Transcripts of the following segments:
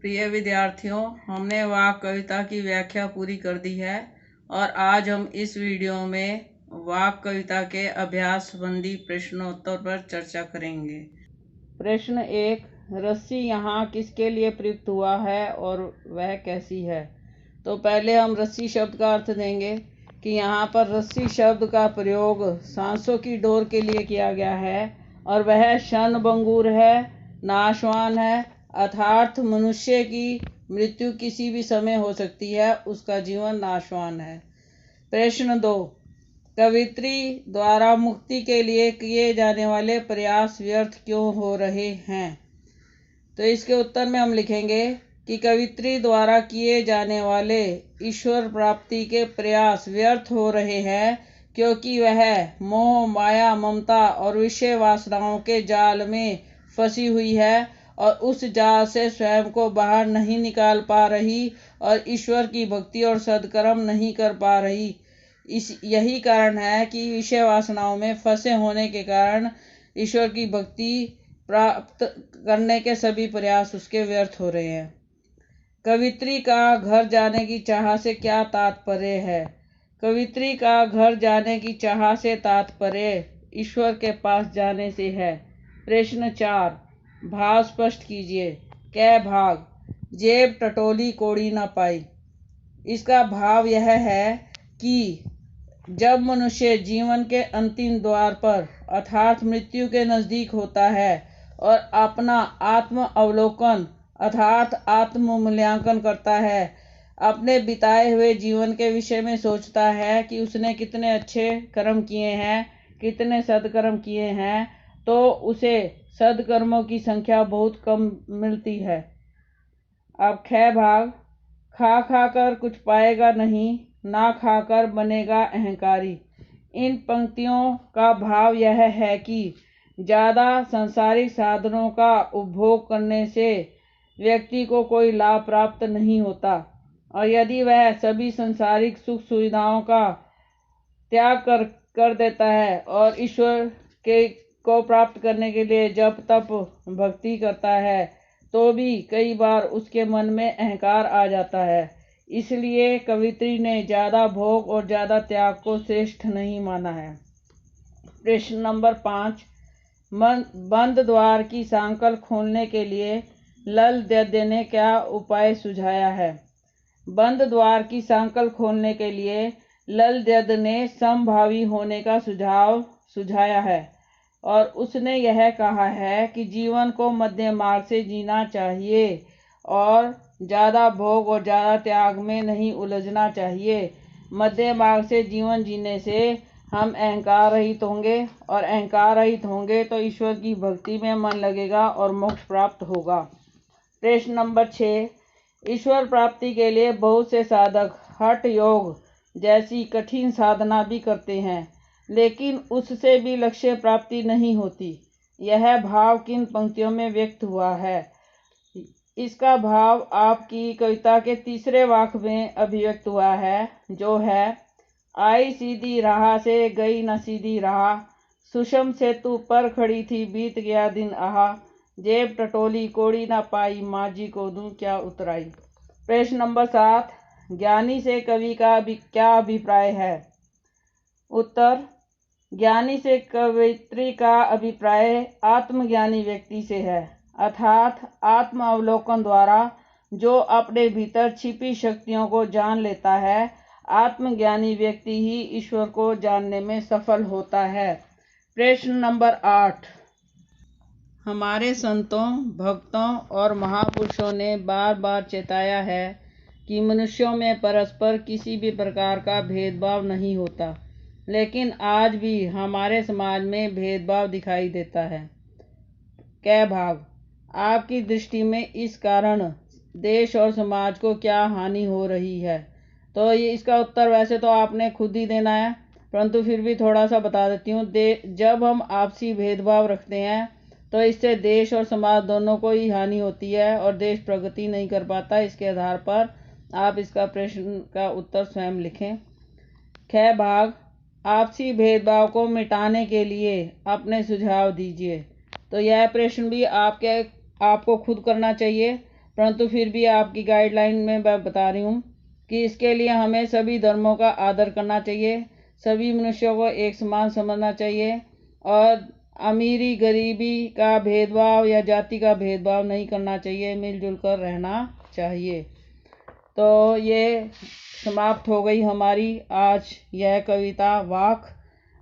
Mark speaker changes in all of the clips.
Speaker 1: प्रिय विद्यार्थियों, हमने वाक् कविता की व्याख्या पूरी कर दी है और आज हम इस वीडियो में वाक् कविता के अभ्यास संबंधी प्रश्नोत्तर पर चर्चा करेंगे। प्रश्न 1, रस्सी यहाँ किसके लिए प्रयुक्त हुआ है और वह कैसी है? तो पहले हम रस्सी शब्द का अर्थ देंगे कि यहाँ पर रस्सी शब्द का प्रयोग सांसों की डोर के लिए किया गया है और वह क्षणभंगुर है, नाशवान है, अर्थात मनुष्य की मृत्यु किसी भी समय हो सकती है, उसका जीवन नाशवान है। प्रश्न 2, कवित्री द्वारा मुक्ति के लिए किए जाने वाले प्रयास व्यर्थ क्यों हो रहे हैं? तो इसके उत्तर में हम लिखेंगे कि कवित्री द्वारा किए जाने वाले ईश्वर प्राप्ति के प्रयास व्यर्थ हो रहे हैं क्योंकि वह मोह, माया, ममता और विषय वासनाओं के जाल में फंसी हुई है और उस जाल से स्वयं को बाहर नहीं निकाल पा रही और ईश्वर की भक्ति और सद्कर्म नहीं कर पा रही। यही कारण है कि विषय वासनाओं में फंसे होने के कारण ईश्वर की भक्ति प्राप्त करने के सभी प्रयास उसके व्यर्थ हो रहे हैं। कवित्री का घर जाने की चाह से क्या तात्पर्य है? कवित्री का घर जाने की चाह से तात्पर्य ईश्वर के पास जाने से है। प्रश्न 4, भाव स्पष्ट कीजिए। कै भाग? जेब टटोली कोड़ी न पाई। इसका भाव यह है कि जब मनुष्य जीवन के अंतिम द्वार पर अर्थात मृत्यु के नजदीक होता है और अपना आत्म अवलोकन अर्थात आत्म मूल्यांकन करता है, अपने बिताए हुए जीवन के विषय में सोचता है कि उसने कितने अच्छे कर्म किए हैं, कितने सद्कर्म किए हैं, तो उसे सद्कर्मों की संख्या बहुत कम मिलती है। अब ख भाग? खा खा कर कुछ पाएगा नहीं, ना खाकर बनेगा अहंकारी। इन पंक्तियों का भाव यह है कि ज़्यादा सांसारिक साधनों का उपभोग करने से व्यक्ति को कोई लाभ प्राप्त नहीं होता और यदि वह सभी सांसारिक सुख सुविधाओं का त्याग कर देता है और ईश्वर के को प्राप्त करने के लिए जप तप भक्ति करता है तो भी कई बार उसके मन में अहंकार आ जाता है। इसलिए कवित्री ने ज़्यादा भोग और ज़्यादा त्याग को श्रेष्ठ नहीं माना है। प्रश्न नंबर 5, बंद द्वार की सांकल खोलने के लिए लल दद्य ने क्या उपाय सुझाया है? बंद द्वार की सांकल खोलने के लिए लल दद्य ने समभावी होने का सुझाव सुझाया है और उसने यह कहा है कि जीवन को मध्य मार्ग से जीना चाहिए और ज़्यादा भोग और ज़्यादा त्याग में नहीं उलझना चाहिए। मध्य मार्ग से जीवन जीने से हम अहंकार रहित होंगे और अहंकार रहित होंगे तो ईश्वर की भक्ति में मन लगेगा और मोक्ष प्राप्त होगा। प्रश्न नंबर 6, ईश्वर प्राप्ति के लिए बहुत से साधक हठ योग जैसी कठिन साधना भी करते हैं लेकिन उससे भी लक्ष्य प्राप्ति नहीं होती। यह भाव किन पंक्तियों में व्यक्त हुआ है? इसका भाव आपकी कविता के तीसरे वाक्य में अभिव्यक्त हुआ है, जो है आई सीधी राह से गई न सीधी राह, सुषम सेतु पर खड़ी थी बीत गया दिन आहा, जेब टटोली कोड़ी न पाई माँ जी को दूं क्या उतराई। प्रश्न नंबर 7, ज्ञानी से कवि का क्या अभिप्राय है? उत्तर, ज्ञानी से कवित्री का अभिप्राय आत्मज्ञानी व्यक्ति से है अर्थात आत्म अवलोकन द्वारा जो अपने भीतर छिपी शक्तियों को जान लेता है, आत्मज्ञानी व्यक्ति ही ईश्वर को जानने में सफल होता है। प्रश्न नंबर 8, हमारे संतों, भक्तों और महापुरुषों ने बार बार चेताया है कि मनुष्यों में परस्पर किसी भी प्रकार का भेदभाव नहीं होता, लेकिन आज भी हमारे समाज में भेदभाव दिखाई देता है। कै भाग? आपकी दृष्टि में इस कारण देश और समाज को क्या हानि हो रही है? तो ये इसका उत्तर वैसे तो आपने खुद ही देना है, परंतु फिर भी थोड़ा सा बता देती हूँ। जब हम आपसी भेदभाव रखते हैं तो इससे देश और समाज दोनों को ही हानि होती है और देश प्रगति नहीं कर पाता। इसके आधार पर आप इसका प्रश्न का उत्तर स्वयं लिखें। ख भाग? आपसी भेदभाव को मिटाने के लिए अपने सुझाव दीजिए। तो यह प्रश्न भी आपको खुद करना चाहिए। परंतु फिर भी आपकी गाइडलाइन में मैं बता रही हूँ कि इसके लिए हमें सभी धर्मों का आदर करना चाहिए, सभी मनुष्यों को एक समान समझना चाहिए और अमीरी गरीबी का भेदभाव या जाति का भेदभाव नहीं करना चाहिए, मिलजुल कर रहना चाहिए। तो ये समाप्त हो गई हमारी आज यह कविता वाक।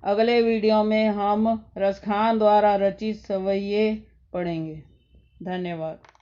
Speaker 1: अगले वीडियो में हम रसखान द्वारा रचित सवैये पढ़ेंगे। धन्यवाद।